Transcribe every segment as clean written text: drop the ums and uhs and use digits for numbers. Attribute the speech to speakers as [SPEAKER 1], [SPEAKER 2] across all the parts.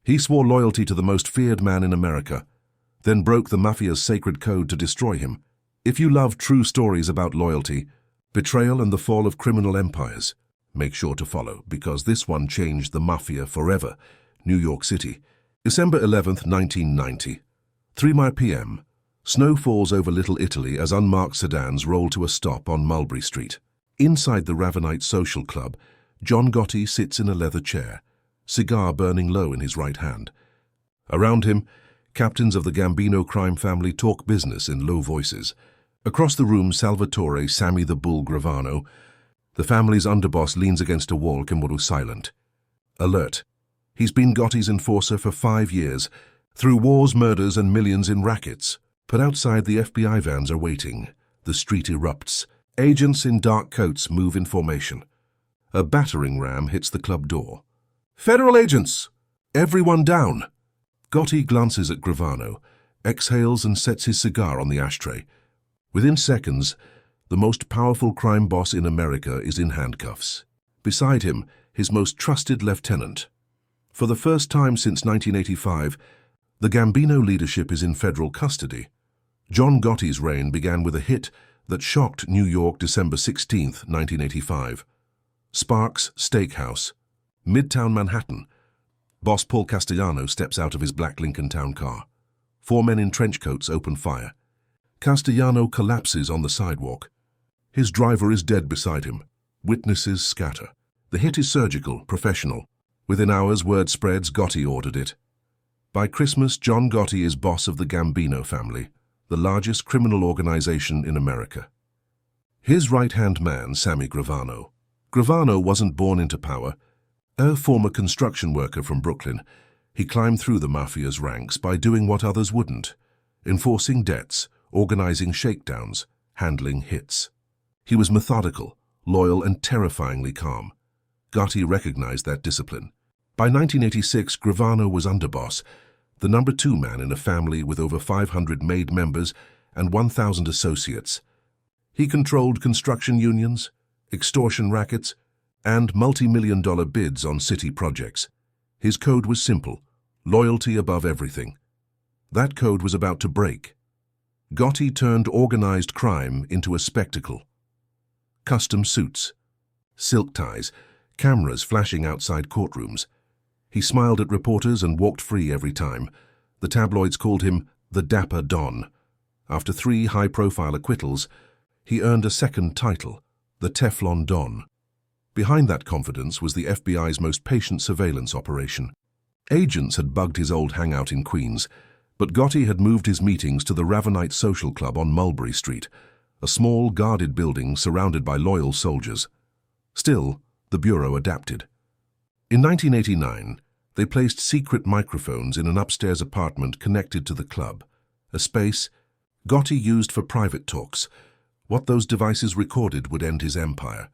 [SPEAKER 1] He swore loyalty to the most feared man in America, then broke the Mafia's sacred code to destroy him. If you love true stories about loyalty, betrayal and the fall of criminal empires, make sure to follow, because this one changed the Mafia forever. New York City, December 11th, 1990. 3 p.m. Snow falls over Little Italy as unmarked sedans roll to a stop on Mulberry Street. Inside the Ravenite Social Club, John Gotti sits in a leather chair, cigar burning low in his right hand. Around him, captains of the Gambino crime family talk business in low voices. Across the room, Salvatore Sammy the Bull Gravano, the family's underboss, leans against a wall, Kimuru silent. Alert. He's been Gotti's enforcer for 5 years, through wars, murders, and millions in rackets. But outside, the FBI vans are waiting. The street erupts. Agents in dark coats move in formation. A battering ram hits the club door. Federal agents! Everyone down! Gotti glances at Gravano, exhales and sets his cigar on the ashtray. Within seconds, the most powerful crime boss in America is in handcuffs. Beside him, his most trusted lieutenant. For the first time since 1985, the Gambino leadership is in federal custody. John Gotti's reign began with a hit that shocked New York December 16, 1985. Sparks Steakhouse, Midtown Manhattan. Boss Paul Castellano steps out of his black Lincoln Town car. 4 men in trench coats open fire. Castellano collapses on the sidewalk. His driver is dead beside him. Witnesses scatter. The hit is surgical, professional. Within hours, word spreads Gotti ordered it. By Christmas, John Gotti is boss of the Gambino family, the largest criminal organization in America. His right-hand man, Sammy Gravano. Gravano wasn't born into power. A former construction worker from Brooklyn, he climbed through the Mafia's ranks by doing what others wouldn't, enforcing debts, organizing shakedowns, handling hits. He was methodical, loyal, and terrifyingly calm. Gotti recognized that discipline. By 1986, Gravano was underboss, the number 2 man in a family with over 500 maid members and 1,000 associates. He controlled construction unions, extortion rackets, and multi-million-dollar bids on city projects. His code was simple: loyalty above everything. That code was about to break. Gotti turned organized crime into a spectacle. Custom suits, silk ties, cameras flashing outside courtrooms. He smiled at reporters and walked free every time. The tabloids called him the Dapper Don. After 3 high-profile acquittals, he earned a second title, the Teflon Don. Behind that confidence was the FBI's most patient surveillance operation. Agents had bugged his old hangout in Queens, but Gotti had moved his meetings to the Ravenite Social Club on Mulberry Street, a small, guarded building surrounded by loyal soldiers. Still, the Bureau adapted. In 1989, they placed secret microphones in an upstairs apartment connected to the club, a space Gotti used for private talks. What those devices recorded would end his empire.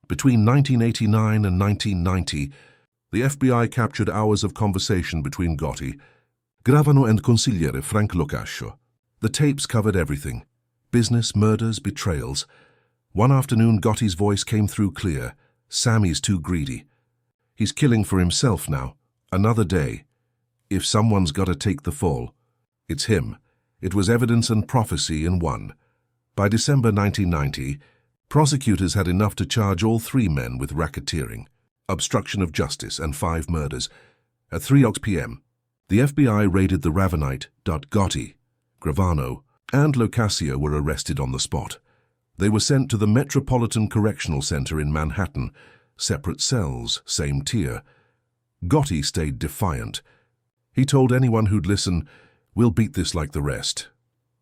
[SPEAKER 1] Between 1989 and 1990, the FBI captured hours of conversation between Gotti, Gravano and consigliere Frank Locascio. The tapes covered everything: business, murders, betrayals. One afternoon, Gotti's voice came through clear: Sammy's too greedy. He's killing for himself now. Another day. If someone's got to take the fall, it's him. It was evidence and prophecy in one. By December 1990, prosecutors had enough to charge all 3 men with racketeering, obstruction of justice, and 5 murders. At 3 p.m., the FBI raided the Ravenite. Gotti, Gravano, and Locascio were arrested on the spot. They were sent to the Metropolitan Correctional Center in Manhattan, separate cells, same tier. Gotti stayed defiant. He told anyone who'd listen, "We'll beat this like the rest."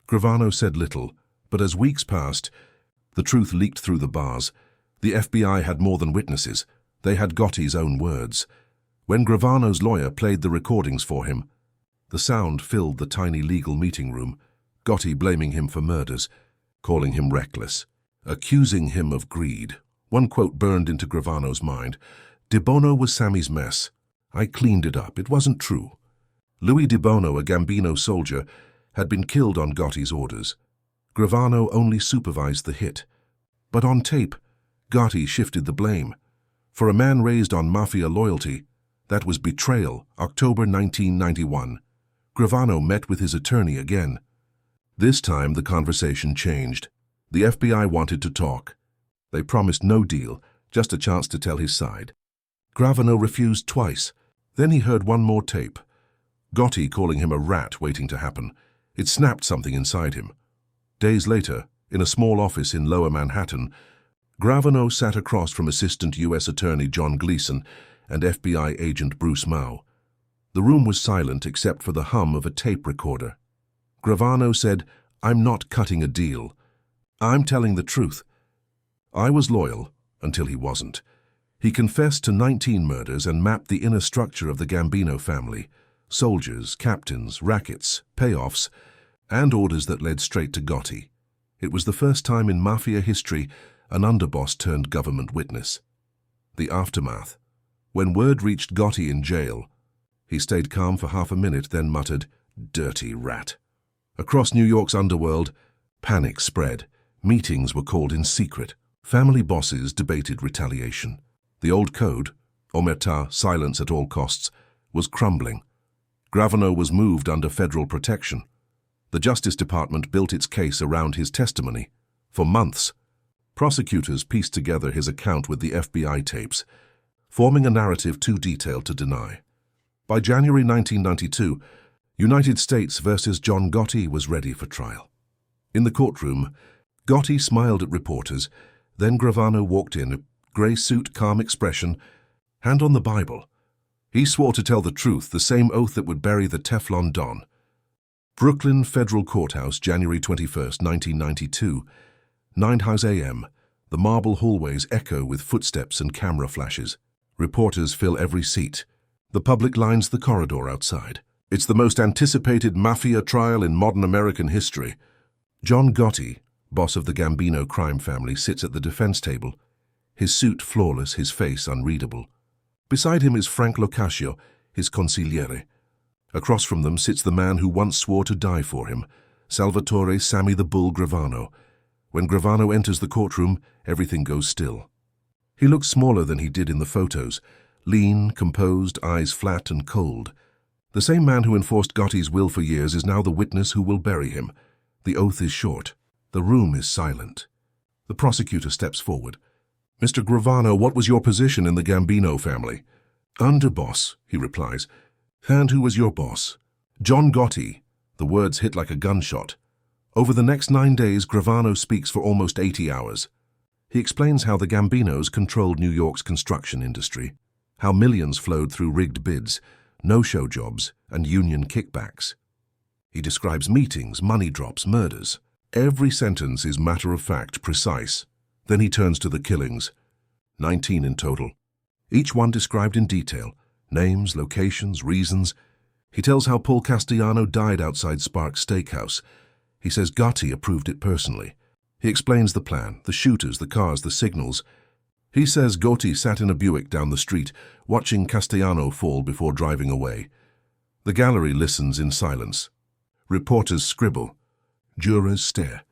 [SPEAKER 1] Gravano said little, but as weeks passed, the truth leaked through the bars. The FBI had more than witnesses. They had Gotti's own words. When Gravano's lawyer played the recordings for him, the sound filled the tiny legal meeting room, Gotti blaming him for murders, calling him reckless, accusing him of greed. One quote burned into Gravano's mind: "De Bono was Sammy's mess. I cleaned it up. It wasn't true." Louis De Bono, a Gambino soldier, had been killed on Gotti's orders. Gravano only supervised the hit. But on tape, Gotti shifted the blame. For a man raised on Mafia loyalty, That was Betrayal, October 1991. Gravano met with his attorney again. This time the conversation changed. The FBI wanted to talk. They promised no deal, just a chance to tell his side. Gravano refused twice. Then he heard one more tape. Gotti calling him a rat waiting to happen. It snapped something inside him. Days later, in a small office in Lower Manhattan, Gravano sat across from Assistant U.S. Attorney John Gleason and FBI Agent Bruce Mao. The room was silent except for the hum of a tape recorder. Gravano said, "I'm not cutting a deal. I'm telling the truth. I was loyal until he wasn't." He confessed to 19 murders and mapped the inner structure of the Gambino family: soldiers, captains, rackets, payoffs, and orders that led straight to Gotti. It was the first time in Mafia history an underboss turned government witness. The aftermath. When word reached Gotti in jail, he stayed calm for half a minute, then muttered, "Dirty rat." Across New York's underworld, panic spread. Meetings were called in secret. Family bosses debated retaliation. The old code, omerta, silence at all costs, was crumbling. Gravano was moved under federal protection. The Justice Department built its case around his testimony. For months, prosecutors pieced together his account with the FBI tapes, forming a narrative too detailed to deny. By January 1992, United States versus John Gotti was ready for trial. In the courtroom, Gotti smiled at reporters. Then Gravano walked in, a grey suit, calm expression, hand on the Bible. He swore to tell the truth, the same oath that would bury the Teflon Don. Brooklyn Federal Courthouse, January 21, 1992, 9 a.m. The marble hallways echo with footsteps and camera flashes. Reporters fill every seat. The public lines the corridor outside. It's the most anticipated Mafia trial in modern American history. John Gotti, boss of the Gambino crime family, sits at the defense table, his suit flawless, his face unreadable. Beside him is Frank Locascio, his consigliere. Across from them sits the man who once swore to die for him, Salvatore "Sammy the Bull" Gravano. When Gravano enters the courtroom, everything goes still. He looks smaller than he did in the photos, lean, composed, eyes flat and cold. The same man who enforced Gotti's will for years is now the witness who will bury him. The oath is short. The room is silent. The prosecutor steps forward. "Mr. Gravano, what was your position in the Gambino family?" "Underboss," he replies. "And who was your boss?" "John Gotti." The words hit like a gunshot. Over the next 9 days, Gravano speaks for almost 80 hours. He explains how the Gambinos controlled New York's construction industry, how millions flowed through rigged bids, no-show jobs, and union kickbacks. He describes meetings, money drops, murders. Every sentence is matter-of-fact, precise. Then he turns to the killings. 19 in total. Each one described in detail. Names, locations, reasons. He tells how Paul Castellano died outside Sparks Steakhouse. He says Gotti approved it personally. He explains the plan, the shooters, the cars, the signals. He says Gotti sat in a Buick down the street, watching Castellano fall before driving away. The gallery listens in silence. Reporters scribble. Jurors stare.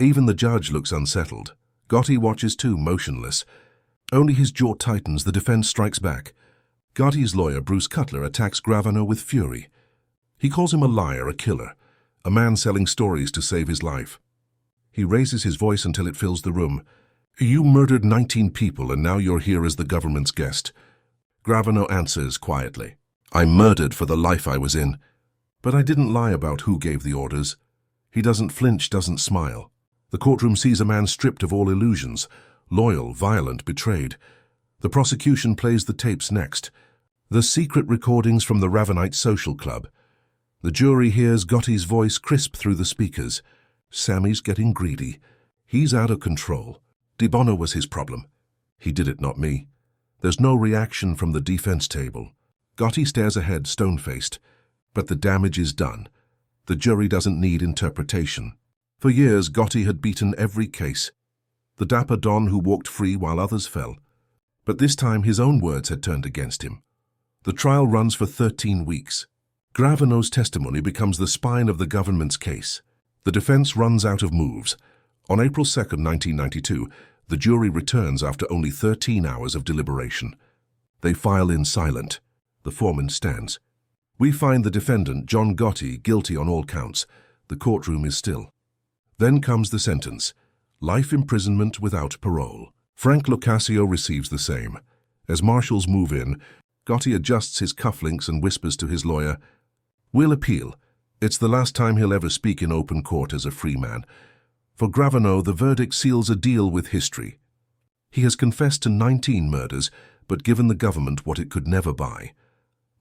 [SPEAKER 1] Even the judge looks unsettled. Gotti watches too, motionless. Only his jaw tightens. The defense strikes back. Gotti's lawyer, Bruce Cutler, attacks Gravano with fury. He calls him a liar, a killer, a man selling stories to save his life. He raises his voice until it fills the room. "You murdered 19 people and now you're here as the government's guest." Gravano answers quietly. "I murdered for the life I was in. But I didn't lie about who gave the orders." He doesn't flinch, doesn't smile. The courtroom sees a man stripped of all illusions, loyal, violent, betrayed. The prosecution plays the tapes next. The secret recordings from the Ravenite Social Club. The jury hears Gotti's voice crisp through the speakers. Sammy's getting greedy. He's out of control. De Bono was his problem. He did it, not me. There's no reaction from the defense table. Gotti stares ahead, stone-faced. But the damage is done. The jury doesn't need interpretation. For years, Gotti had beaten every case. The dapper Don who walked free while others fell. But this time, his own words had turned against him. The trial runs for 13 weeks. Gravano's testimony becomes the spine of the government's case. The defense runs out of moves. On April 2, 1992, the jury returns after only 13 hours of deliberation. They file in silent. The foreman stands. We find the defendant, John Gotti, guilty on all counts. The courtroom is still. Then comes the sentence: life imprisonment without parole. Frank Locascio receives the same. As marshals move in, Gotti adjusts his cufflinks and whispers to his lawyer, "We'll appeal. It's the last time he'll ever speak in open court as a free man." For Gravano, the verdict seals a deal with history. He has confessed to 19 murders, but given the government what it could never buy: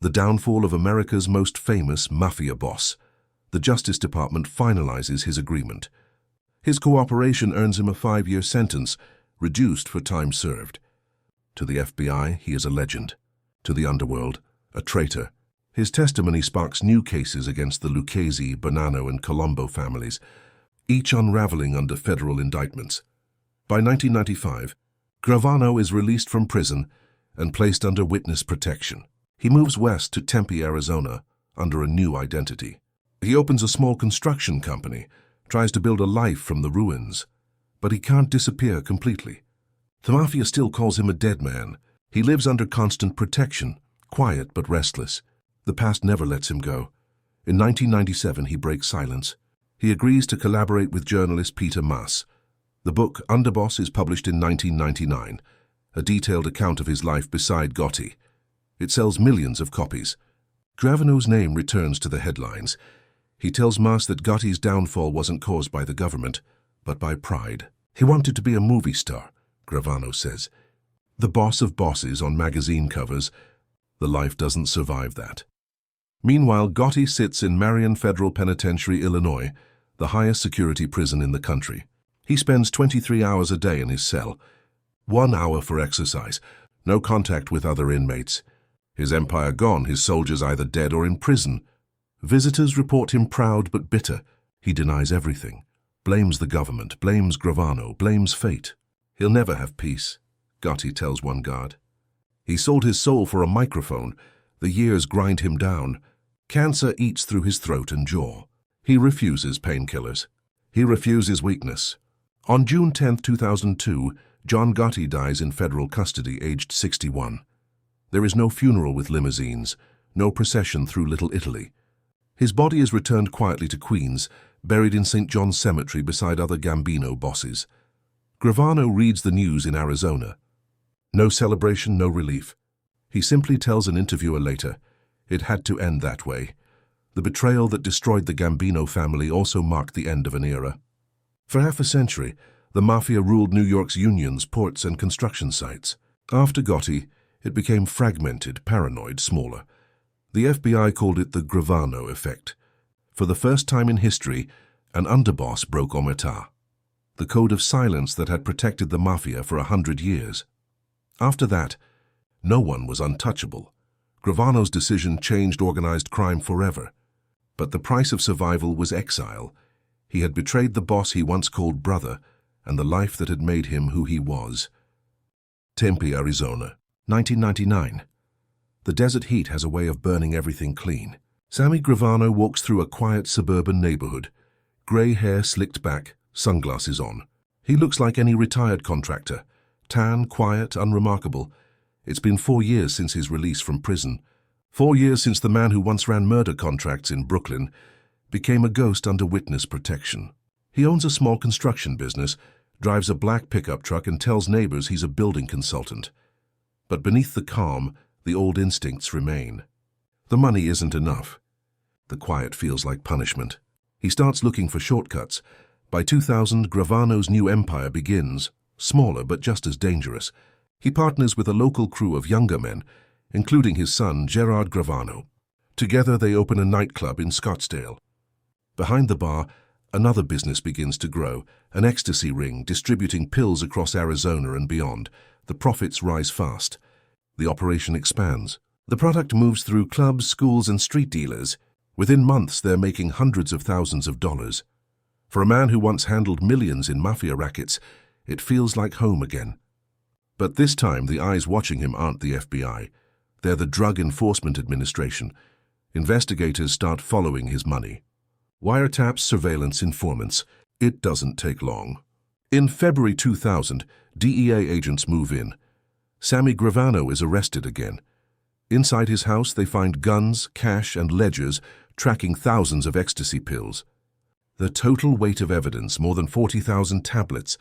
[SPEAKER 1] the downfall of America's most famous Mafia boss. The Justice Department finalizes his agreement. His cooperation earns him a 5-year sentence, reduced for time served. To the FBI, he is a legend. To the underworld, a traitor. His testimony sparks new cases against the Lucchese, Bonanno, and Colombo families, each unraveling under federal indictments. By 1995, Gravano is released from prison and placed under witness protection. He moves west to Tempe, Arizona, under a new identity. He opens a small construction company, tries to build a life from the ruins, but he can't disappear completely. The Mafia still calls him a dead man. He lives under constant protection, quiet but restless. The past never lets him go. In 1997, he breaks silence. He agrees to collaborate with journalist Peter Maas. The book Underboss is published in 1999, a detailed account of his life beside Gotti. It sells millions of copies. Gravano's name returns to the headlines. He tells Maas that Gotti's downfall wasn't caused by the government, but by pride. He wanted to be a movie star, Gravano says. The boss of bosses on magazine covers. The life doesn't survive that. Meanwhile, Gotti sits in Marion Federal Penitentiary, Illinois, the highest security prison in the country. He spends 23 hours a day in his cell. 1 hour for exercise, no contact with other inmates. His empire gone, his soldiers either dead or in prison. Visitors report him proud but bitter. He denies everything, blames the government, blames Gravano, blames fate. He'll never have peace, Gotti tells one guard. He sold his soul for a microphone. The years grind him down. Cancer eats through his throat and jaw. He refuses painkillers. He refuses weakness. On June 10, 2002, John Gotti dies in federal custody, aged 61. There is no funeral with limousines, no procession through Little Italy. His body is returned quietly to Queens, buried in St. John's Cemetery beside other Gambino bosses. Gravano reads the news in Arizona. No celebration, no relief. He simply tells an interviewer later, "It had to end that way." The betrayal that destroyed the Gambino family also marked the end of an era. For half a century, the Mafia ruled New York's unions, ports, and construction sites. After Gotti, it became fragmented, paranoid, smaller. The FBI called it the Gravano effect. For the first time in history, an underboss broke omertà, the code of silence that had protected the Mafia for 100 years. After that, no one was untouchable. Gravano's decision changed organized crime forever. But the price of survival was exile. He had betrayed the boss he once called brother, and the life that had made him who he was. Tempe, Arizona, 1999. The desert heat has a way of burning everything clean. Sammy Gravano walks through a quiet suburban neighborhood. Gray hair slicked back, sunglasses on. He looks like any retired contractor. Tan, quiet, unremarkable. It's been 4 years since his release from prison. 4 years since the man who once ran murder contracts in Brooklyn became a ghost under witness protection. He owns a small construction business, drives a black pickup truck, and tells neighbors he's a building consultant. But beneath the calm, the old instincts remain. The money isn't enough. The quiet feels like punishment. He starts looking for shortcuts. By 2000, Gravano's new empire begins, smaller but just as dangerous. He partners with a local crew of younger men, including his son, Gerard Gravano. Together they open a nightclub in Scottsdale. Behind the bar, another business begins to grow, an ecstasy ring distributing pills across Arizona and beyond. The profits rise fast. The operation expands. The product moves through clubs, schools, and street dealers. Within months, they're making hundreds of thousands of dollars. For a man who once handled millions in Mafia rackets, it feels like home again. But this time, the eyes watching him aren't the FBI. They're the Drug Enforcement Administration. Investigators start following his money. Wiretaps, surveillance, informants. It doesn't take long. In February 2000, DEA agents move in. Sammy Gravano is arrested again. Inside his house, they find guns, cash, and ledgers tracking thousands of ecstasy pills. The total weight of evidence, more than 40,000 tablets.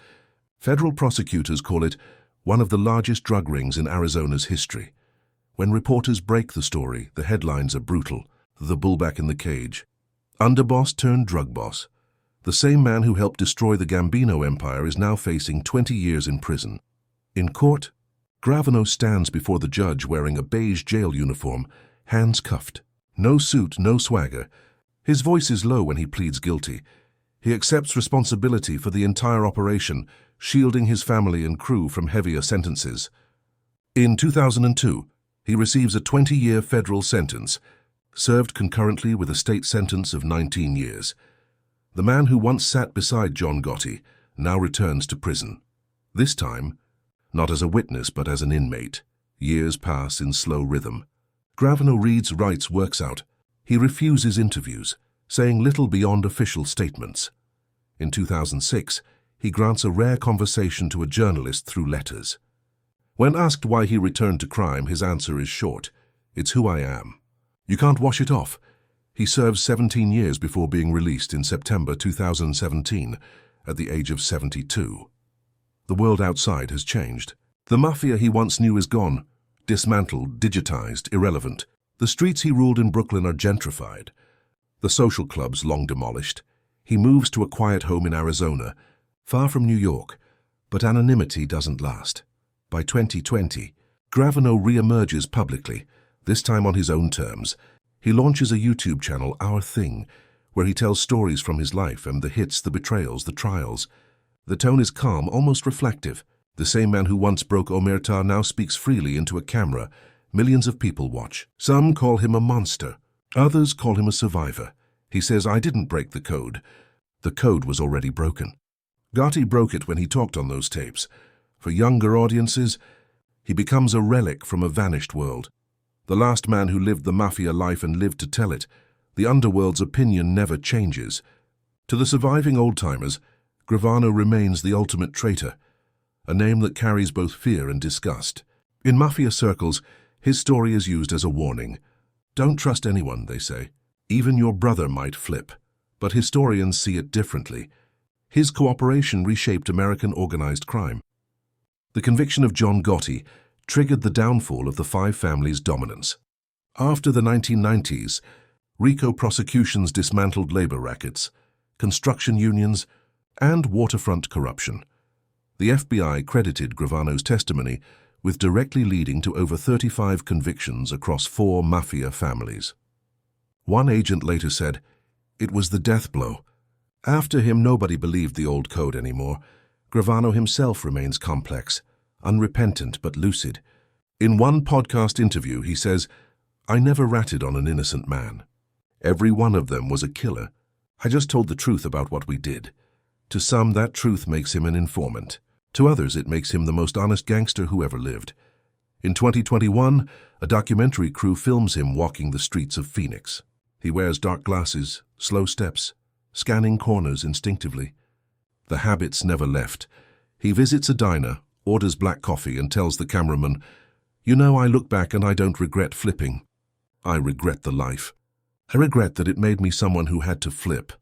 [SPEAKER 1] Federal prosecutors call it one of the largest drug rings in Arizona's history. When reporters break the story, the headlines are brutal. The bull back in the cage. Underboss turned drug boss. The same man who helped destroy the Gambino empire is now facing 20 years in prison. In court, Gravano stands before the judge wearing a beige jail uniform, hands cuffed. No suit, no swagger. His voice is low when he pleads guilty. He accepts responsibility for the entire operation, shielding his family and crew from heavier sentences. In 2002, he receives a 20-year federal sentence, served concurrently with a state sentence of 19 years. The man who once sat beside John Gotti now returns to prison. This time, not as a witness but as an inmate. Years pass in slow rhythm. Gravano reads, writes, works out. He refuses interviews, saying little beyond official statements. In 2006, he grants a rare conversation to a journalist through letters. When asked why he returned to crime, his answer is short. It's who I am. You can't wash it off. He serves 17 years before being released in September 2017, at the age of 72. The world outside has changed. The Mafia he once knew is gone, dismantled, digitized, irrelevant. The streets he ruled in Brooklyn are gentrified. The social clubs long demolished. He moves to a quiet home in Arizona, far from New York, but anonymity doesn't last. By 2020, Gravano re-emerges publicly, this time on his own terms. He launches a YouTube channel, Our Thing, where he tells stories from his life and the hits, the betrayals, the trials. The tone is calm, almost reflective. The same man who once broke omerta now speaks freely into a camera. Millions of people watch. Some call him a monster. Others call him a survivor. He says, I didn't break the code. The code was already broken. Gotti broke it when he talked on those tapes. For younger audiences, he becomes a relic from a vanished world. The last man who lived the Mafia life and lived to tell it. The underworld's opinion never changes. To the surviving old-timers, Gravano remains the ultimate traitor, a name that carries both fear and disgust. In Mafia circles, his story is used as a warning. Don't trust anyone, they say. Even your brother might flip. But historians see it differently. His cooperation reshaped American organized crime. The conviction of John Gotti triggered the downfall of the five families' dominance. After the 1990s, RICO prosecutions dismantled labor rackets, construction unions, and waterfront corruption. The FBI credited Gravano's testimony with directly leading to over 35 convictions across 4 Mafia families. One agent later said, "It was the death blow. After him, nobody believed the old code anymore. Gravano himself remains complex, unrepentant but lucid. In one podcast interview, he says, I never ratted on an innocent man. Every one of them was a killer. I just told the truth about what we did. To some, that truth makes him an informant. To others, it makes him the most honest gangster who ever lived." In 2021, a documentary crew films him walking the streets of Phoenix. He wears dark glasses, slow steps, scanning corners instinctively. The habits never left. He visits a diner, orders black coffee, and tells the cameraman, "You know, I look back and I don't regret flipping. I regret the life. I regret that it made me someone who had to flip."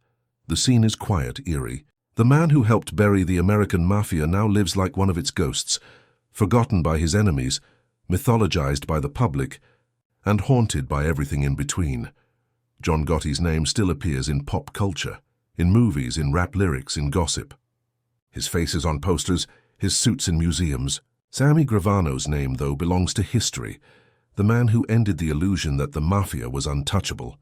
[SPEAKER 1] The scene is quiet, eerie. The man who helped bury the American Mafia now lives like one of its ghosts, forgotten by his enemies, mythologized by the public, and haunted by everything in between. John Gotti's name still appears in pop culture, in movies, in rap lyrics, in gossip. His face is on posters, his suits in museums. Sammy Gravano's name, though, belongs to history, the man who ended the illusion that the Mafia was untouchable.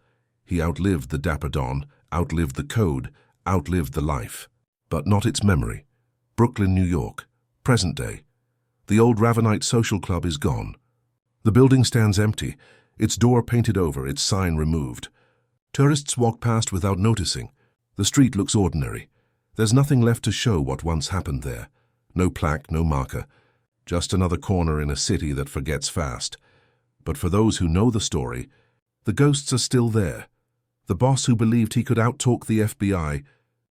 [SPEAKER 1] He outlived the Dapper Don, outlived the code, outlived the life, but not its memory. Brooklyn, New York, present day. The old Ravenite social club is gone. The building stands empty, its door painted over, its sign removed. Tourists walk past without noticing. The street looks ordinary. There's nothing left to show what once happened there. No plaque, no marker. Just another corner in a city that forgets fast. But for those who know the story, the ghosts are still there. The boss who believed he could outtalk the FBI,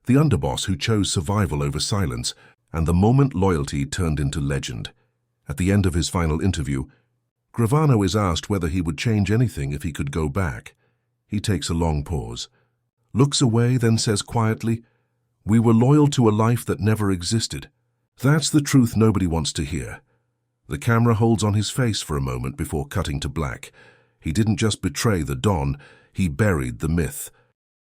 [SPEAKER 1] the underboss who chose survival over silence, and the moment loyalty turned into legend. At the end of his final interview, Gravano is asked whether he would change anything if he could go back. He takes a long pause, looks away, then says quietly, "We were loyal to a life that never existed." That's the truth nobody wants to hear. The camera holds on his face for a moment before cutting to black. He didn't just betray the Don, he buried the myth.